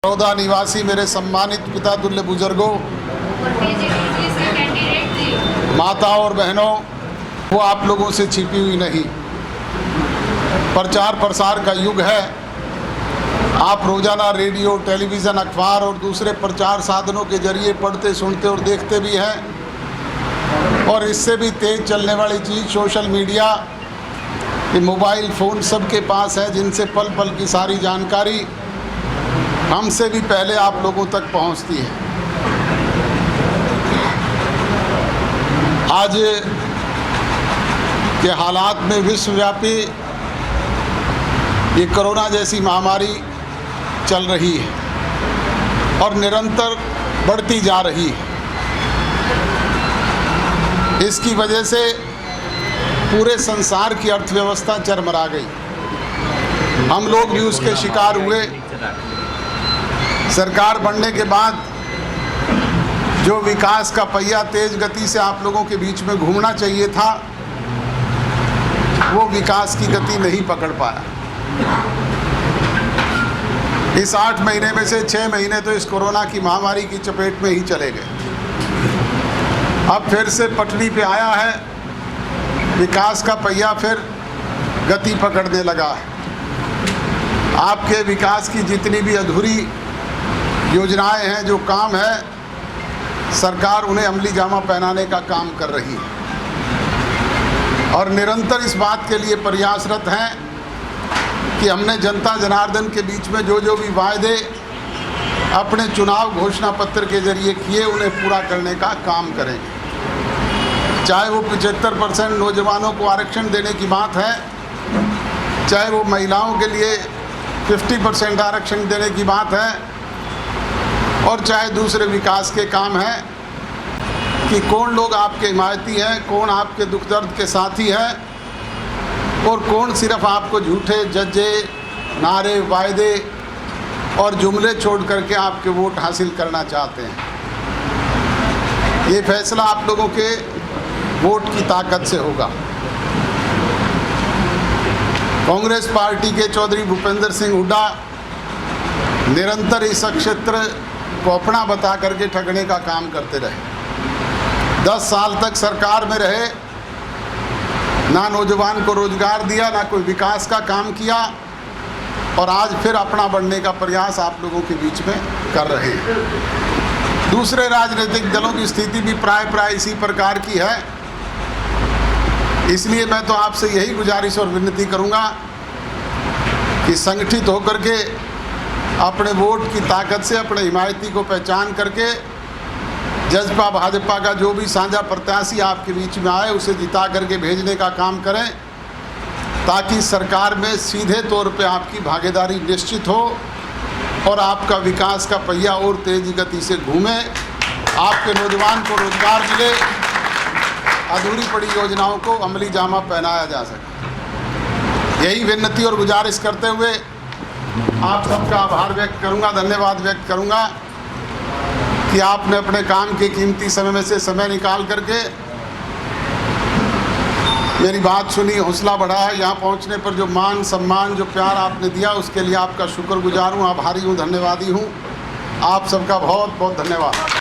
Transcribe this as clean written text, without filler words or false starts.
बड़ौदा निवासी मेरे सम्मानित पिता तुल्य बुजुर्गों, माता और बहनों, वो आप लोगों से छिपी हुई नहीं। प्रचार प्रसार का युग है। आप रोजाना रेडियो, टेलीविज़न, अखबार और दूसरे प्रचार साधनों के जरिए पढ़ते, सुनते और देखते भी हैं। और इससे भी तेज चलने वाली चीज़ सोशल मीडिया, ये मोबाइल फ़ोन सबके पास है, जिनसे पल पल की सारी जानकारी हमसे भी पहले आप लोगों तक पहुंचती है। आज के हालात में विश्वव्यापी ये कोरोना जैसी महामारी चल रही है और निरंतर बढ़ती जा रही है। इसकी वजह से पूरे संसार की अर्थव्यवस्था चरमरा गई। हम लोग भी उसके शिकार हुए। सरकार बनने के बाद जो विकास का पहिया तेज गति से आप लोगों के बीच में घूमना चाहिए था, वो विकास की गति नहीं पकड़ पाया। इस 8 महीने में से 6 महीने तो इस कोरोना की महामारी की चपेट में ही चले गए। अब फिर से पटरी पे आया है, विकास का पहिया फिर गति पकड़ने लगा है। आपके विकास की जितनी भी अधूरी योजनाएं हैं, जो काम है, सरकार उन्हें अमली जामा पहनाने का काम कर रही है और निरंतर इस बात के लिए प्रयासरत हैं कि हमने जनता जनार्दन के बीच में जो भी वायदे अपने चुनाव घोषणा पत्र के जरिए किए, उन्हें पूरा करने का काम करेंगे। चाहे वो 75% नौजवानों को आरक्षण देने की बात है, चाहे वो महिलाओं के लिए 50% आरक्षण देने की बात है, और चाहे दूसरे विकास के काम हैं कि कौन लोग आपके हिमायती हैं, कौन आपके दुख दर्द के साथी हैं और कौन सिर्फ आपको झूठे जज्जे, नारे, वायदे और जुमले छोड़ करके आपके वोट हासिल करना चाहते हैं। ये फैसला आप लोगों के वोट की ताकत से होगा। कांग्रेस पार्टी के चौधरी भूपेंद्र सिंह हुड्डा निरंतर इस क्षेत्र को अपना बता करके ठगने का काम करते रहे। 10 साल तक सरकार में रहे, ना नौजवान को रोजगार दिया, ना कोई विकास का काम किया, और आज फिर अपना बढ़ने का प्रयास आप लोगों के बीच में कर रहे हैं। दूसरे राजनीतिक दलों की स्थिति भी प्राय इसी प्रकार की है। इसलिए मैं तो आपसे यही गुजारिश और विनती करूंगा कि संगठित होकर के अपने वोट की ताकत से अपने हिमायती को पहचान करके जसपा भाजपा का जो भी साझा प्रत्याशी आपके बीच में आए, उसे जिता करके भेजने का काम करें, ताकि सरकार में सीधे तौर पे आपकी भागीदारी निश्चित हो और आपका विकास का पहिया और तेजी गति से घूमे, आपके नौजवान को रोजगार मिले, अधूरी पड़ी योजनाओं को अमली जामा पहनाया जा सके। यही विनती और गुजारिश करते हुए आप सबका आभार व्यक्त करूंगा, धन्यवाद व्यक्त करूंगा कि आपने अपने काम के कीमती समय में से समय निकाल करके मेरी बात सुनी, हौसला बढ़ाया। यहाँ पहुँचने पर जो मान सम्मान, जो प्यार आपने दिया, उसके लिए आपका शुक्रगुजार हूँ, आभारी हूँ, धन्यवादी हूँ। आप सबका बहुत बहुत धन्यवाद।